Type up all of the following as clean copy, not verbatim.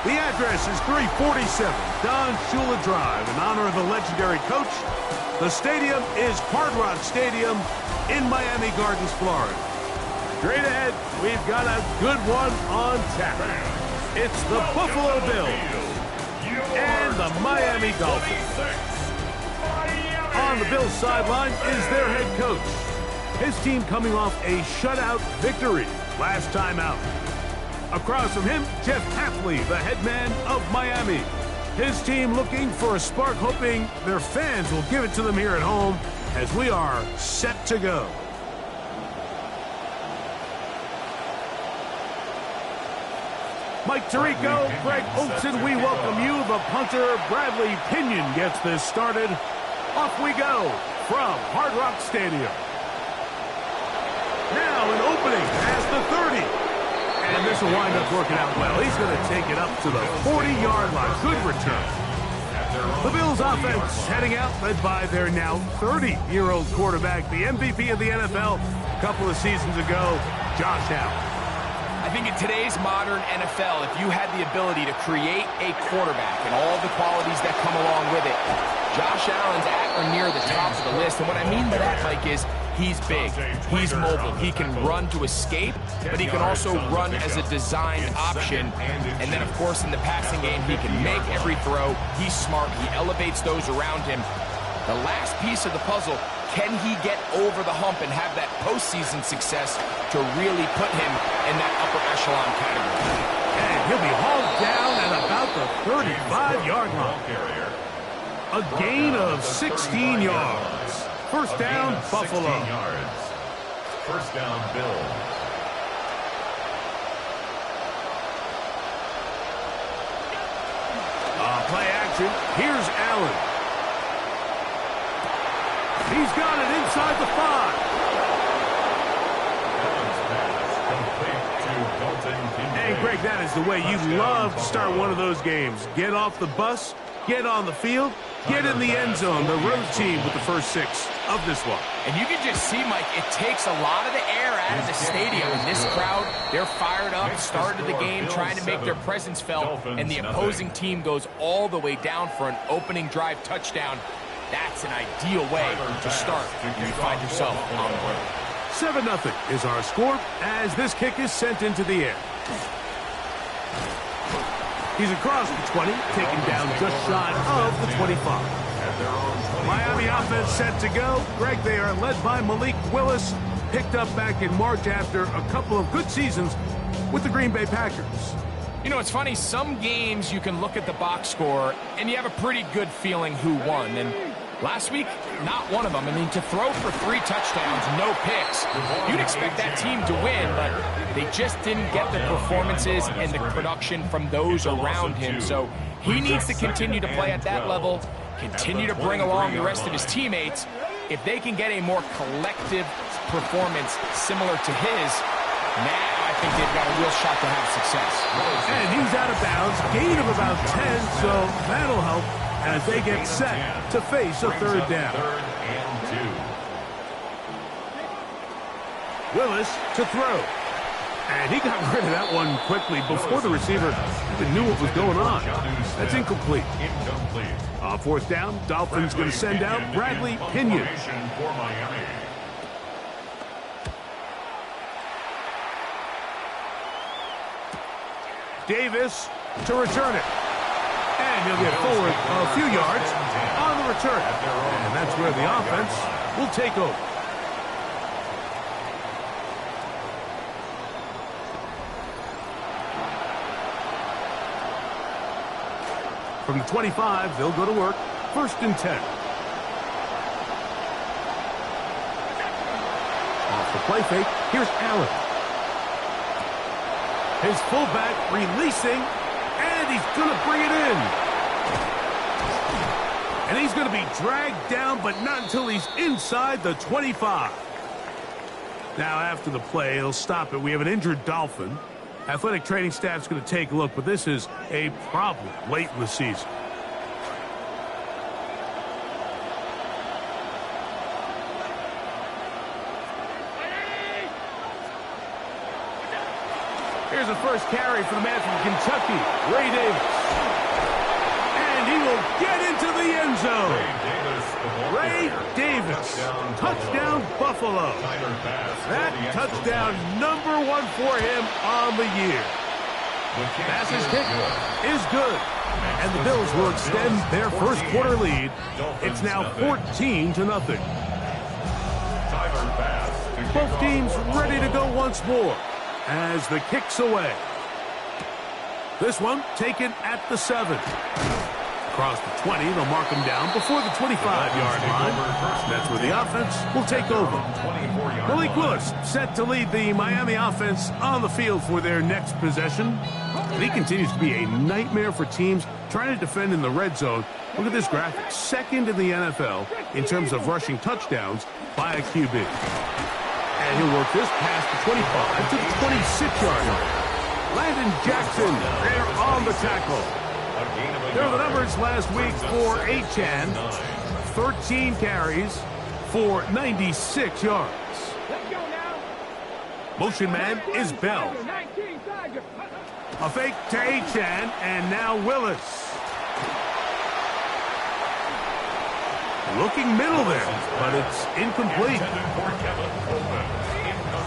The address is 347 Don Shula Drive. In honor of the legendary coach, the stadium is Hard Rock Stadium in Miami Gardens, Florida. Straight ahead, we've got a good one on tap. It's the Buffalo Bills and the Miami Dolphins. On the Bills sideline is their head coach. His team coming off a shutout victory last time out. Across from him, Jeff Hafley, the head man of Miami. His team looking for a spark, hoping their fans will give it to them here at home as we are set to go. Mike Tirico, Greg Oatson, we welcome you. The punter, Bradley Pinion, gets this started. Off we go from Hard Rock Stadium. Now an opening past the 30. And this will wind up working out well. He's going to take it up to the 40-yard line. Good return. The Bills offense heading out, led by their now 30-year-old quarterback, the MVP of the NFL a couple of seasons ago, Josh Allen. I think in today's modern NFL, if you had the ability to create a quarterback and all the qualities that come along with it, Josh Allen's at or near the top of the list. And what I mean by that, Mike, is he's big, he's mobile, he can run to escape, but he can also run as a designed option. And then, of course, in the passing game, he can make every throw. He's smart, he elevates those around him. The last piece of the puzzle, can he get over the hump and have that postseason success to really put him in that upper echelon category? And he'll be hauled down at about the 35-yard line. A gain of 16 yards. First down, Buffalo. First down, Bills. Play action. Here's Allen. He's got it inside the 5. And, Greg, that is the way you love to start one of those games. Get off the bus, get on the field, get in the end zone. The road team with the first 6 of this one. And you can just see, Mike, it takes a lot of the air out of the stadium. And this crowd, they're fired up, started the game, trying to make their presence felt. And the opposing team goes all the way down for an opening drive touchdown. That's an ideal way to start when you find yourself on the road. 7-0 is our score as this kick is sent into the air. He's across the 20, taken down just shy of the 25. Miami offense set to go. Greg, they are led by Malik Willis, picked up back in March after a couple of good seasons with the Green Bay Packers. You know, it's funny, some games you can look at the box score and you have a pretty good feeling who won. And last week, not one of them. I mean, to throw for 3 touchdowns, no picks, you'd expect that team to win, but they just didn't get the performances and the production from those around him. So he needs to continue to play at that level, continue to bring along the rest of his teammates. If they can get a more collective performance similar to his, now I think they've got a real shot to have success. And he's out of bounds, gain of about 10, so that'll help as they get set to face a third down. Third and 2. Willis to throw. And he got rid of that one quickly before the receiver even knew what was going on. That's incomplete. On fourth down, Dolphins going to send out Bradley Pinion. For Miami. Davis to return it. And he'll get forward a few yards on the return. And that's where the offense will take over. From the 25, they'll go to work. First and 10. Off the play fake, here's Allen. His fullback releasing, and he's going to bring it in. And he's going to be dragged down, but not until he's inside the 25. Now, after the play, he'll stop it. We have an injured Dolphin. Athletic training staff's going to take a look, but this is a problem late in the season. Here's the first carry for the man from Kentucky, Ray Davis. zone. Ray Davis, Davis. Touchdown Buffalo. That touchdown #1 for him on the year. Pass's kick is good. And the Bills will extend their first quarter lead. It's now 14-0. Both teams ready to go once more as the kick's away. This one taken at the 7. Across the 20, they'll mark him down before the 25-yard line. That's where the offense will take over. Malik Willis set to lead the Miami offense on the field for their next possession. And he continues to be a nightmare for teams trying to defend in the red zone. Look at this graphic. Second in the NFL in terms of rushing touchdowns by a QB. And he'll work this past the 25 to the 26-yard line. Landon Jackson there on the tackle. Here are the numbers last week for Ncaa. 13 carries for 96 yards. Motion man is Bell. A fake to Ncaa, and now Willis. Looking middle there, but it's incomplete.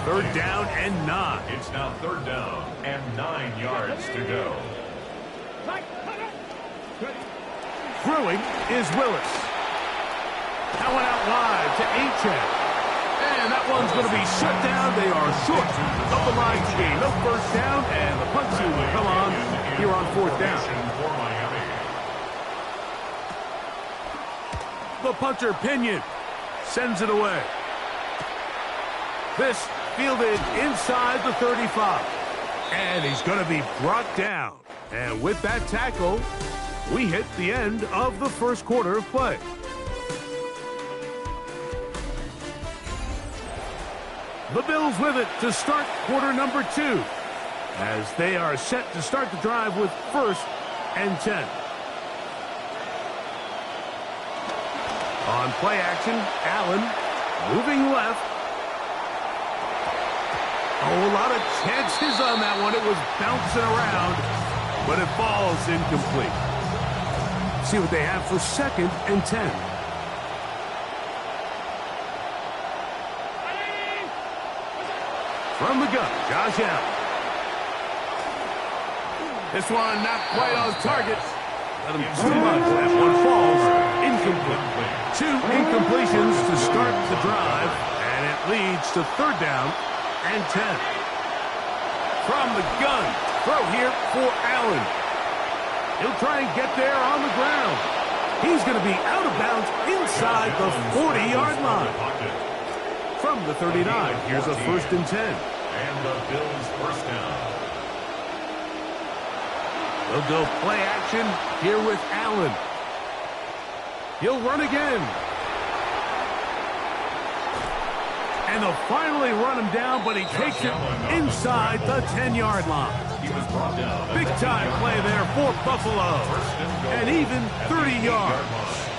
3rd down and 9. It's now 3rd down and 9 yards to go. Throwing is Willis. That one out wide to Ncaa. And that one's going to be shut down. They are short of the line to gain. No first down, and the punt team will come on here on 4th down. The punter, Pinion, sends it away. This fielded inside the 35. And he's going to be brought down. And with that tackle, we hit the end of the first quarter of play. The Bills with it to start quarter number 2, as they are set to start the drive with 1st and 10. On play action, Allen moving left. Oh, a lot of chances on that one. It was bouncing around, but it falls incomplete. See what they have for 2nd and 10. From the gun, Josh Allen. This one not quite on target. Let him too much. That one falls incomplete. 2 incompletions to start the drive, and it leads to 3rd down and 10. From the gun, throw here for Allen. He'll try and get there on the ground. He's going to be out of bounds inside the 40-yard line. From the 39, here's a 1st and 10. And the Bills' 1st down. They'll go play action here with Allen. He'll run again. And they'll finally run him down, but he takes it inside the 10-yard line. Big-time play there for Buffalo. And even 30 yards.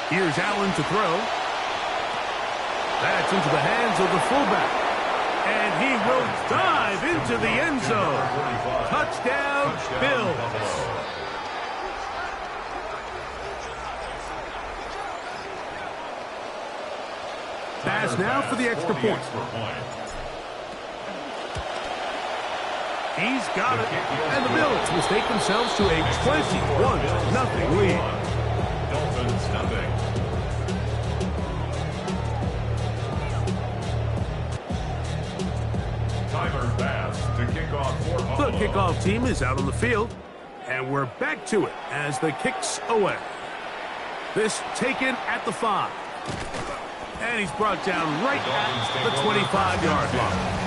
Here's Allen to throw. That's into the hands of the fullback. And he will dive into the end zone. Touchdown, Bills. Pass now for the extra point. He's got it. And the Bills will stake themselves to a 21-0 lead. Dolphins nothing. Timer pass to kick off for Buffalo. The kickoff team is out on the field, and we're back to it as the kick's away. This taken at the 5. And he's brought down right at the 25-yard line.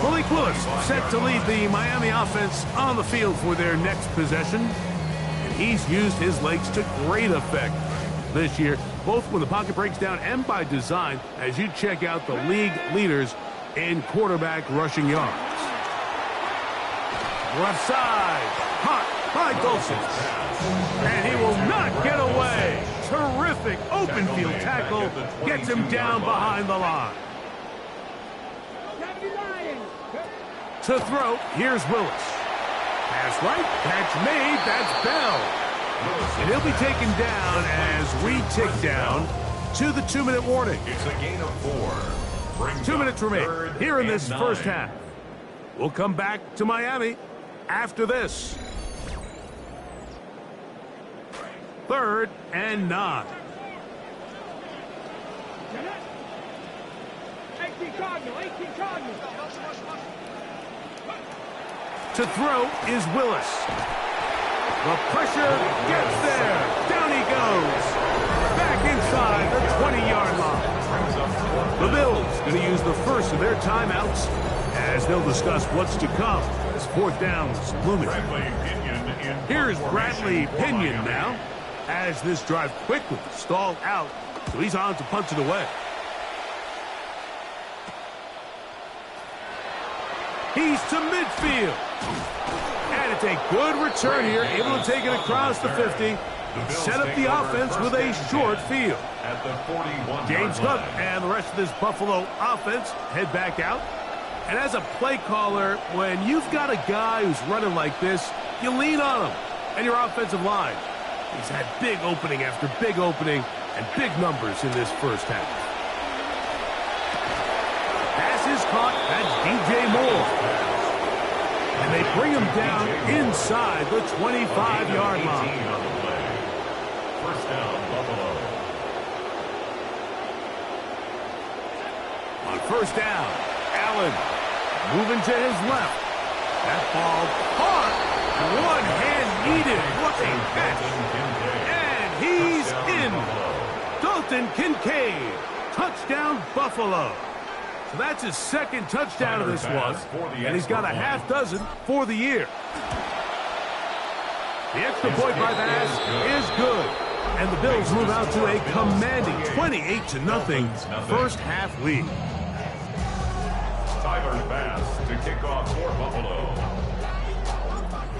Malik Willis set to lead the Miami offense on the field for their next possession. And he's used his legs to great effect this year, both when the pocket breaks down and by design, as you check out the league leaders in quarterback rushing yards. Left side, hot by Dulcich. And he will not get away. Terrific open field tackle gets him down behind the line. To throw, here's Willis. Pass right, catch made, that's Bell. And he'll be taken down as we tick down to the 2-minute warning. It's a gain of 4. 2 minutes remain here in this first half. We'll come back to Miami after this. 3rd and 9. To throw is Willis. The pressure gets there. Down he goes. Back inside the 20-yard line. The Bills going to use the first of their timeouts as they'll discuss what's to come as 4th down is looming. Here's Bradley Pinion now as this drive quickly stalled out, so he's on to punch it away. He's to midfield. And it's a good return here, able to take it across the 50. Set up the offense with a short field. James Cook and the rest of this Buffalo offense head back out. And as a play caller, when you've got a guy who's running like this, you lean on him and your offensive line. He's had big opening after big opening and big numbers in this first half. Pass is caught. That's DJ Moore. And they bring him down inside the 25-yard line. First down, Buffalo. On first down, Allen moving to his left. That ball caught. One hand needed. What a catch. And he's in. Dalton Kincaid. Touchdown, Buffalo. So that's his 2nd touchdown of this one, and he's got a half dozen for the year. The extra point by Bass is good, and the Bills move out to a commanding 28-0 first half lead. Tyler Bass to kick off for Buffalo.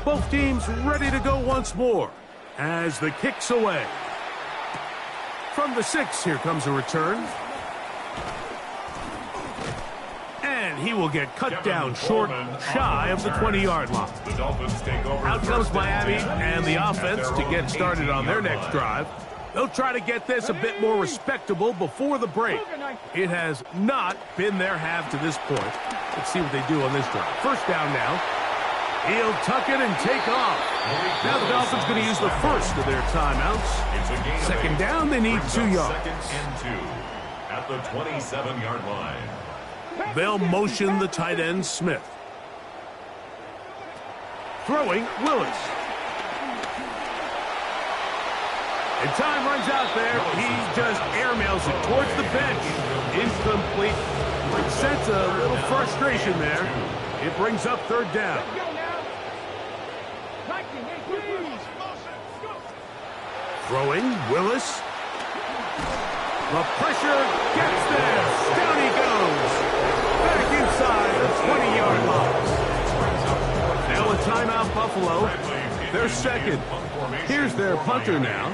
Both teams ready to go once more as the kick's away. From the 6, here comes a return. He will get cut down short, shy of the 20-yard line. Out comes Miami and the offense to get started on their next drive. They'll try to get this a bit more respectable before the break. It has not been their half to this point. Let's see what they do on this drive. First down now. He'll tuck it and take off. Now the Dolphins going to use the first of their timeouts. 2nd down, they need 2 yards. At the 27-yard line. They'll motion the tight end, Smith. Throwing, Willis. And time runs out there. He just airmails it towards the bench. Incomplete. Which sets a little frustration there. It brings up 3rd down. Throwing, Willis. The pressure gets there. Down he goes. Back inside the 20-yard line. Now a timeout, Buffalo. Their 2nd. Here's their punter now,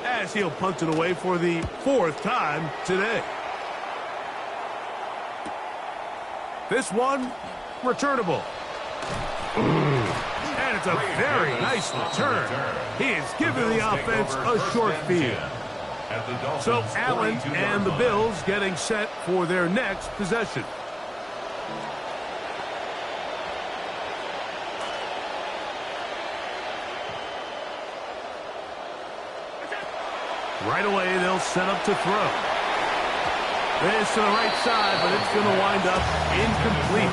as he'll punt it away for the 4th time today. This one, returnable. And it's a very nice return. He is giving the offense a short field. So Allen and the Bills getting set for their next possession. Right away, they'll set up to throw. This to the right side, but it's going to wind up incomplete.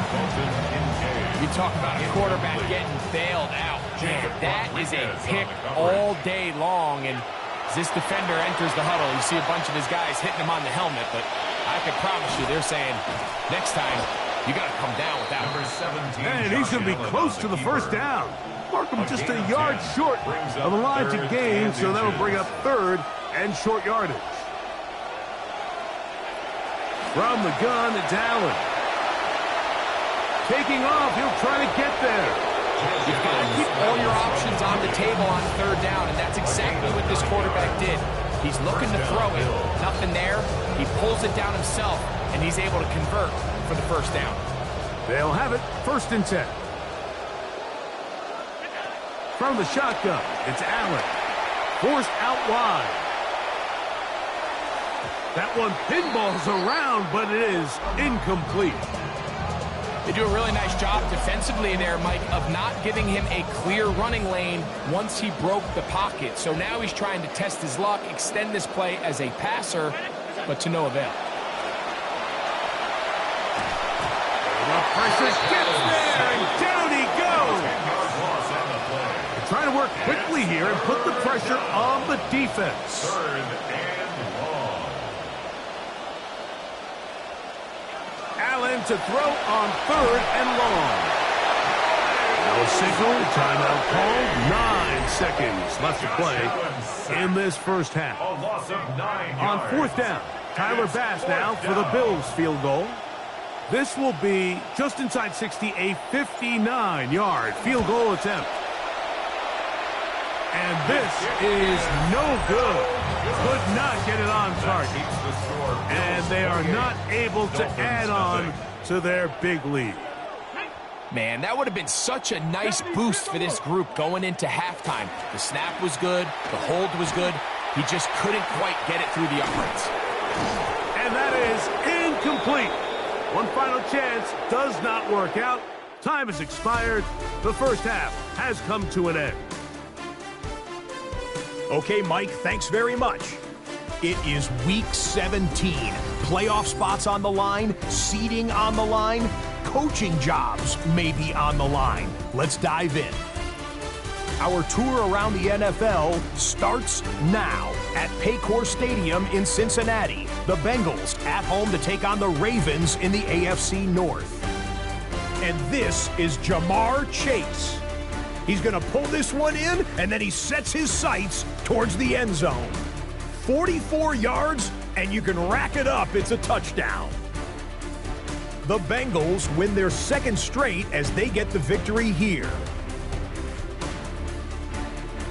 You talk about a quarterback getting bailed out. That is a pick all day long, and as this defender enters the huddle, you see a bunch of his guys hitting him on the helmet, but I can promise you they're saying, next time, you got to come down with that. And he's going to be close to the first down. Markham just a yard short of the line to gain, so that'll bring up 3rd and short yardage. From the gun, it's Allen. Taking off, he'll try to get there. You've got to keep all your options on the table on 3rd down, and that's exactly what this quarterback did. He's looking to throw it. Nothing there. He pulls it down himself, and he's able to convert for the first down. They'll have it 1st and 10. From the shotgun, it's Allen. Forced out wide. That one pinballs around, but it is incomplete. They do a really nice job defensively there, Mike, of not giving him a clear running lane once he broke the pocket. So now he's trying to test his luck, extend this play as a passer, but to no avail. The pressure gets there, and down he goes. They're trying to work quickly here and put the pressure on the defense. Third and long. Allen to throw on 3rd and long. No signal, timeout called. 9 seconds left to play in this first half. A loss of 9 On yards. 4th down, Tyler Bass now for the Bills field goal. This will be just inside 60, a 59-yard field goal attempt. And this is no good. Could not get it on target. And they are not able to add on to their big lead. Man, that would have been such a nice boost for this group going into halftime. The snap was good. The hold was good. He just couldn't quite get it through the uprights. And that is incomplete. One final chance does not work out. Time has expired. The first half has come to an end. Okay, Mike, thanks very much. It is Week 17. Playoff spots on the line, seeding on the line, coaching jobs may be on the line. Let's dive in. Our tour around the NFL starts now at Paycor Stadium in Cincinnati. The Bengals at home to take on the Ravens in the AFC North. And this is Jamar Chase. He's going to pull this one in, and then he sets his sights towards the end zone. 44 yards, and you can rack it up. It's a touchdown. The Bengals win their 2nd straight as they get the victory here.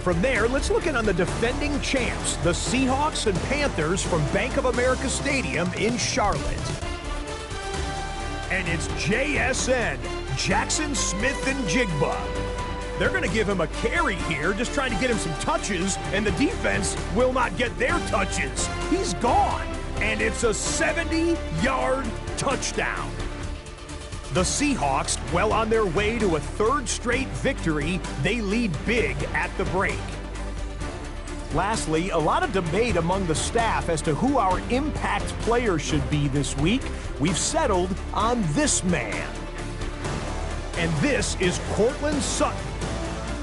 From there, let's look in on the defending champs, the Seahawks and Panthers from Bank of America Stadium in Charlotte. And it's JSN, Jackson Smith and Jigba. They're going to give him a carry here, just trying to get him some touches, and the defense will not get their touches. He's gone, and it's a 70-yard touchdown. The Seahawks, well on their way to a 3rd straight victory, they lead big at the break. Lastly, a lot of debate among the staff as to who our impact player should be this week. We've settled on this man. And this is Cortland Sutton.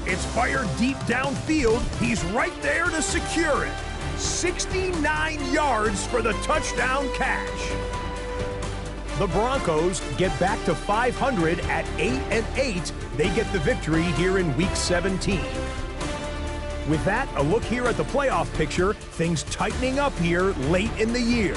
It's fired deep downfield. He's right there to secure it. 69 yards for the touchdown catch. The Broncos get back to 500 at 8-8. They get the victory here in Week 17. With that, a look here at the playoff picture. Things tightening up here late in the year.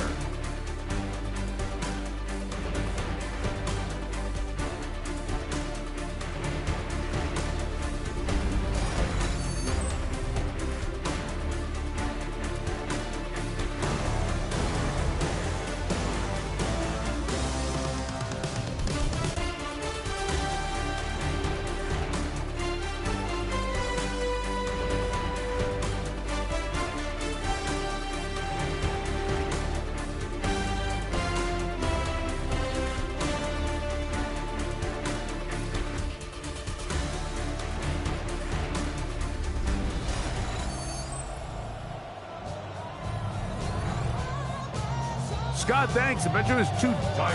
Scott, thanks. I bet you it was 2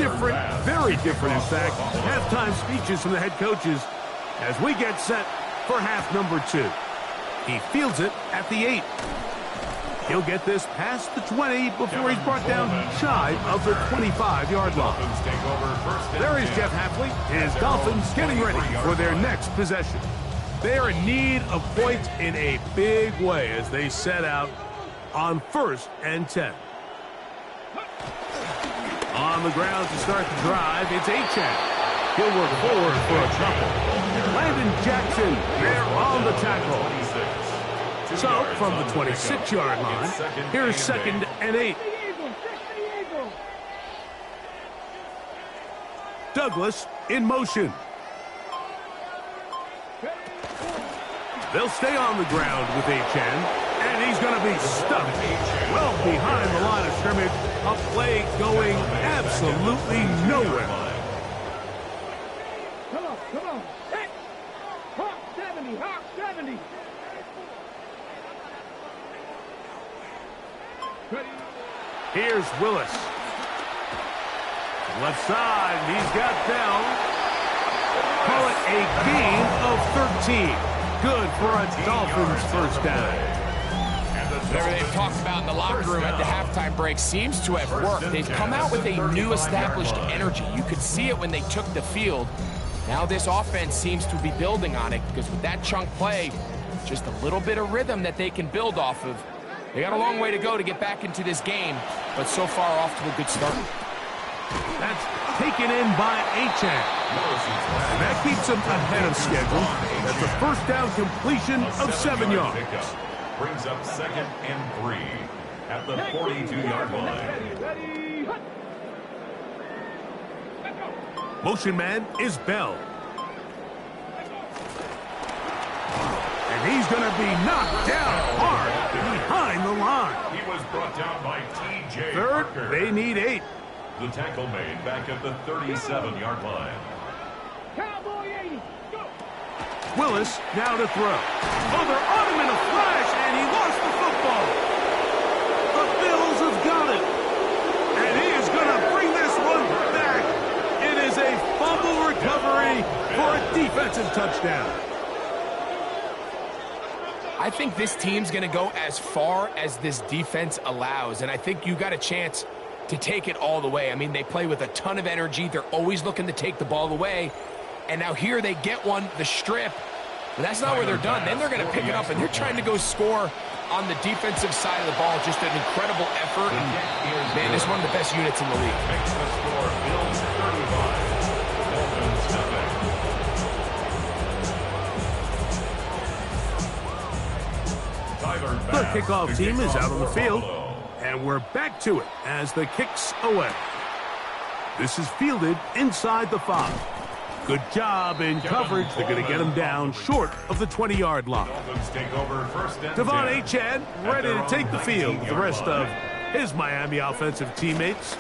different, very different, in fact, halftime speeches from the head coaches as we get set for half number 2. He fields it at the 8. He'll get this past the 20 before he's brought down shy of the 25-yard line. There is Jeff Hafley. His Dolphins getting ready for their next possession. They are in need of points in a big way as they set out on 1st and 10. On the ground to start the drive, it's Ncaa. He'll work forward for a couple. Landon Jackson there on the tackle. So, from the 26-yard line, here's 2nd and 8. Douglas in motion. They'll stay on the ground with Ncaa, and he's going to be stuck well behind the line of scrimmage. A play going absolutely nowhere. Come on. Hey! Hawk 70, Hawk 70. Ready? Here's Willis. Left side, and he's got down. Call it a gain of 13. Good for a Dolphins first down. Whatever they've talked about in the locker room at the halftime break seems to have worked. They've come out with a new established energy. You could see it when they took the field. Now this offense seems to be building on it because with that chunk play, just a little bit of rhythm that they can build off of. They got a long way to go to get back into this game, but so far off to a good start. That's taken in by Ncaa. That keeps him ahead of schedule. That's a first down completion of 7 yards. Brings up 2nd and 3 at the 42-yard line. Motion man is Bell. And he's going to be knocked down hard behind the line. He was brought down by T.J. Third, Parker. they need 8. The tackle made back at the 37-yard line. Cowboy 80. Go. Willis now to throw. Oh, they're on him in a flash, and he lost the football. The Bills have got it. And he is going to bring this one back. It is a fumble recovery for a defensive touchdown. I think this team's going to go as far as this defense allows, and I think you got a chance to take it all the way. I mean, they play with a ton of energy. They're always looking to take the ball away. And now here they get one, the strip. But that's not where they're done. Then they're going to pick it up, and they're trying to go score on the defensive side of the ball. Just an incredible effort. And, man, it's one of the best units in the league. Makes the score Bills 35, Dolphins 7. The kickoff team is out on the field, and we're back to it as the kick's away. This is fielded inside the 5. Good job in coverage. They're going to get him down short of the 20-yard line. Dolphins take over first and Devon 10. Ncaa ready to take the field with the rest of his Miami offensive teammates.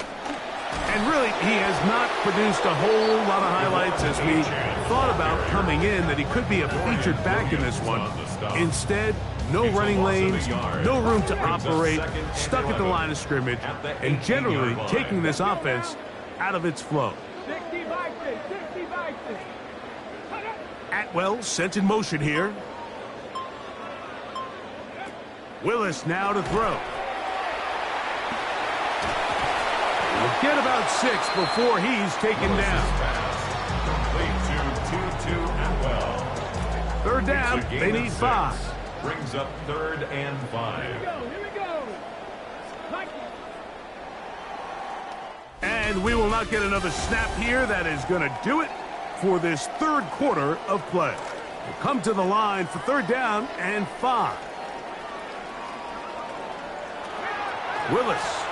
And really, he has not produced a whole lot of highlights as we thought about coming in that he could be a featured back in this one. Instead, no running lanes, no room to operate, stuck at the line of scrimmage, and generally taking this offense out of its flow. 60 by 6, 60 by 6. Atwell sent in motion here. Willis now to throw. We'll get about 6 before he's taken down. Complete to 2-2 Atwell. Third down, they need 5. Brings up 3rd and 5. Here we go. Like it. And we will not get another snap here. That is going to do it for this third quarter of play. We'll come to the line for 3rd down and 5. Willis.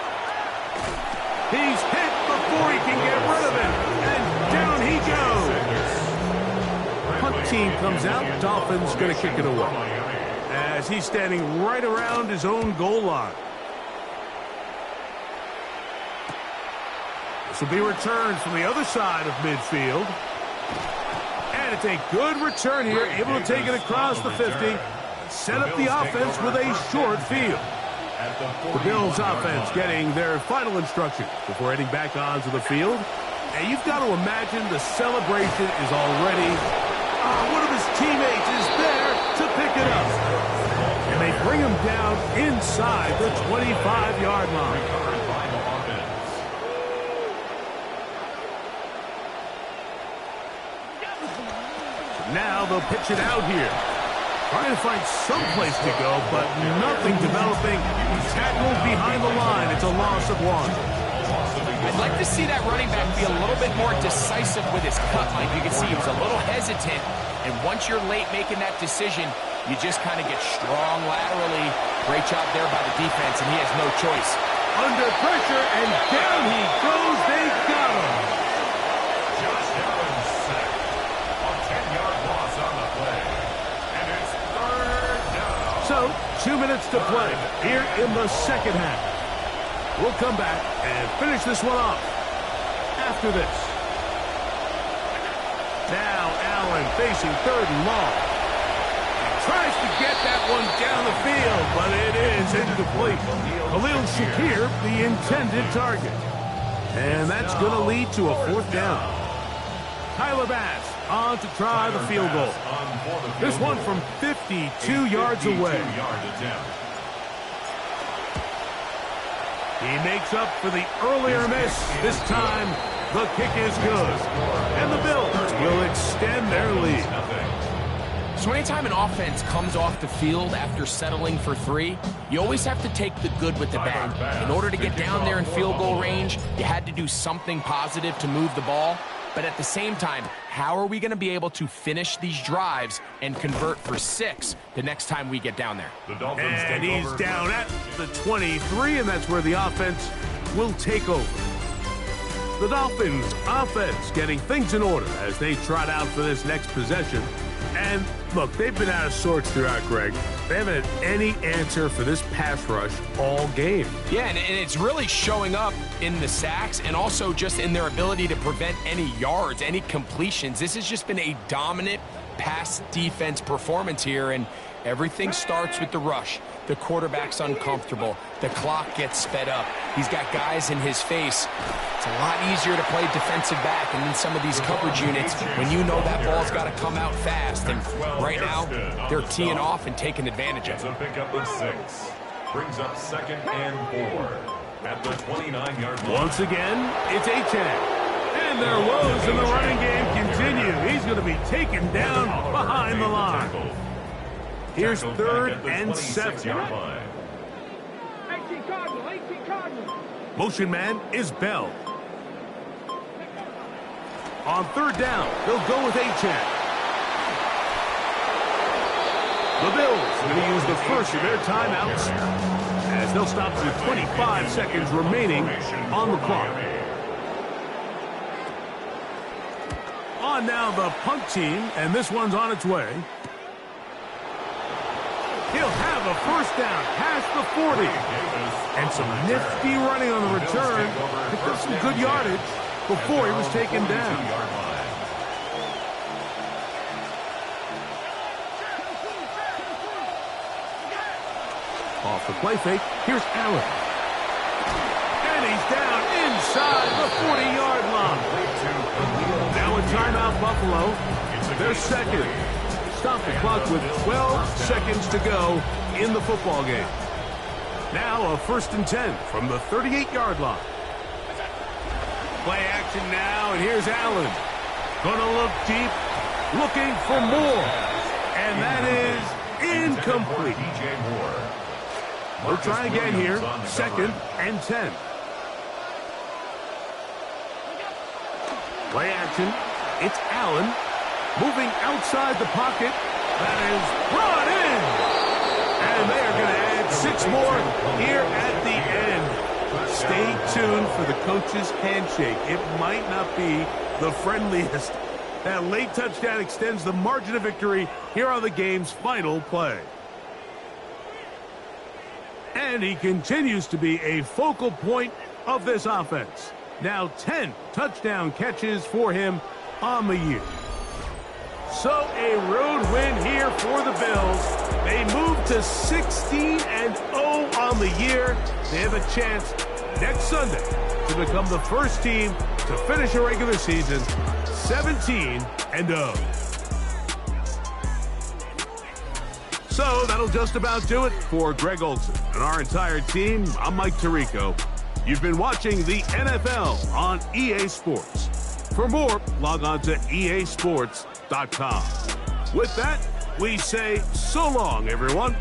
He's hit before he can get rid of it. And down he goes. Punt team comes out. Dolphins going to kick it away as he's standing right around his own goal line. This will be returned from the other side of midfield. And it's a good return here, able to take it across the 50. Set up the offense with a short field. The Bills offense getting their final instruction before heading back onto the field. And you've got to imagine the celebration is already... one of his teammates is there to pick it up. And they bring him down inside the 25-yard line. Now they'll pitch it out here. Trying to find some place to go, but nothing developing. Tackled behind the line. It's a loss of 1. I'd like to see that running back be a little bit more decisive with his cut. Like you can see, he was a little hesitant. And once you're late making that decision, you just kind of get strong laterally. Great job there by the defense, and he has no choice. Under pressure, and down he goes. They got him. Josh Allen sacked. A 10-yard loss on the play. And it's 3rd 2 minutes to play here in the second half. We'll come back and finish this one off after this. Now Allen facing 3rd and long. Tries to get that one down the field, but it is incomplete. Khalil Shakir, the intended target. And that's going to lead to a 4th down. Tyler Bass on to try the field goal. This one from 52 yards away. He makes up for the earlier miss. This time, the kick is good. And the Bills will extend their lead. So anytime an offense comes off the field after settling for 3, you always have to take the good with the bad. In order to get down there in field goal range, you had to do something positive to move the ball. But at the same time, how are we going to be able to finish these drives and convert for 6 the next time we get down there? And he's down at the 23, and that's where the offense will take over. The Dolphins offense getting things in order as they trot out for this next possession. And look, they've been out of sorts throughout, Greg. They haven't had any answer for this pass rush all game. Yeah, and it's really showing up in the sacks and also just in their ability to prevent any yards, any completions. This has just been a dominant pass defense performance here, and everything starts with the rush. The quarterback's uncomfortable. The clock gets sped up. He's got guys in his face. It's a lot easier to play defensive back, and in some of these coverage units, when you know that ball's got to come out fast. And right now, they're teeing off and taking advantage of it. It's a pickup of 6. Brings up 2nd and 4 at the 29-yard line. Once again, it's Ncaa. And their woes in the running game continue. He's going to be taken down behind the line. Here's 3rd and 7. 18 Cardinal, 18 Cardinal. Motion man is Bell. On 3rd down, they'll go with Ncaa. The Bills are going to use the first of their timeouts as they'll stop with 25 seconds remaining on the clock. On now the punt team, and this one's on its way. He'll have a 1st down past the 40. And some nifty running on the return. Picked up some good yardage before he was taken down. Off the play fake, here's Allen. And he's down inside the 40-yard line. Now a timeout, Buffalo. They're second. Stop the clock with 12 seconds to go in the football game. Now a 1st and 10 from the 38-yard line. Play action now, and here's Allen. Gonna look deep, looking for more. And that is incomplete. We'll try again here, 2nd and 10. Play action, it's Allen. Moving outside the pocket. That is brought in. And they are going to add 6 more here at the end. Stay tuned for the coach's handshake. It might not be the friendliest. That late touchdown extends the margin of victory here on the game's final play. And he continues to be a focal point of this offense. Now 10 touchdown catches for him on the year. So a road win here for the Bills. They move to 16-0 on the year. They have a chance next Sunday to become the first team to finish a regular season 17-0. So that'll just about do it for Greg Olsen and our entire team. I'm Mike Tirico. You've been watching the NFL on EA Sports. For more, log on to easports.com. With that, we say so long, everyone.